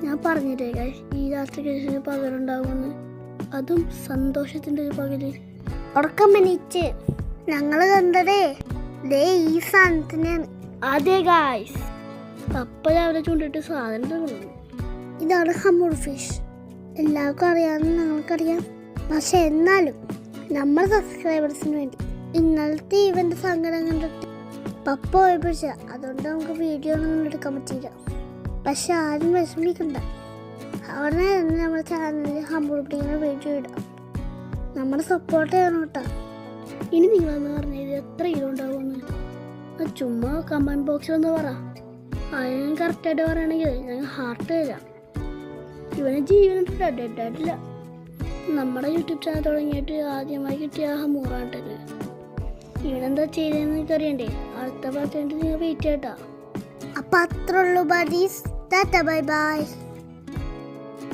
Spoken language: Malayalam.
ഞാൻ പറഞ്ഞില്ലേ guys, ഈ രാത്രിക്ക് ഒരു പകലുണ്ടാവുമെന്ന്. അതും സന്തോഷത്തിൻ്റെ ഒരു പകല്. ഉറക്കം മണിച്ച് ഞങ്ങൾ കണ്ടതേ ദേ ഈ സാധനത്തിനാണ്. അതെ ഗായ്സ്, പപ്പ രാവിലെ ചൂണ്ടിട്ട് സാധനം തന്നു. ഇതാണ് ഹമ്മൂർ ഫിഷ്. എല്ലാവർക്കും അറിയാമെന്ന് ഞങ്ങൾക്കറിയാം. പക്ഷെ എന്നാലും നമ്മുടെ സബ്സ്ക്രൈബേഴ്സിന് വേണ്ടി ഇന്നലത്തെ ഇവൻ്റെ സങ്കടം കണ്ടിട്ട് പപ്പ ഓർപ്പിച്ച, അതുകൊണ്ട് നമുക്ക് വീഡിയോ ഒന്നും എടുക്കാൻ പറ്റില്ല. പക്ഷെ ആരും വിഷമിക്കണ്ട, അവിടെ തന്നെ നമ്മുടെ ചാനലിൽ ഹമ്മൂർ പിടിക്കുന്ന വീഡിയോ ഇടാം. നമ്മുടെ സപ്പോർട്ട് ചെയ്യണം കേട്ടോ. ഇനി നിങ്ങളെന്ന് പറഞ്ഞത് എത്ര കിലോ ഉണ്ടാവുമെന്ന് ചുമ്മാ കമൻറ്റ് ബോക്സിൽ ഒന്ന് പറ. അതിന് കറക്റ്റായിട്ട് പറയുകയാണെങ്കിൽ ഞങ്ങൾ ഹാർട്ട് തരാം. ഇവന് ജീവനിട്ടില്ല, ഡെഡായിട്ടില്ല. നമ്മുടെ യൂട്യൂബ് ചാനൽ തുടങ്ങിയിട്ട് ആദ്യമായി കിട്ടിയ ഹമ്മൂറാട്ടന്. ഇവനെന്താ ചെയ്തതെന്ന് എനിക്കറിയണ്ടേ. അടുത്ത പാർട്ടി നിങ്ങൾ വെയിറ്റ് ചെയ്യട്ടാ. അപ്പം അത്രേ ഉള്ളൂ ബഡീസ്. Tata bye bye.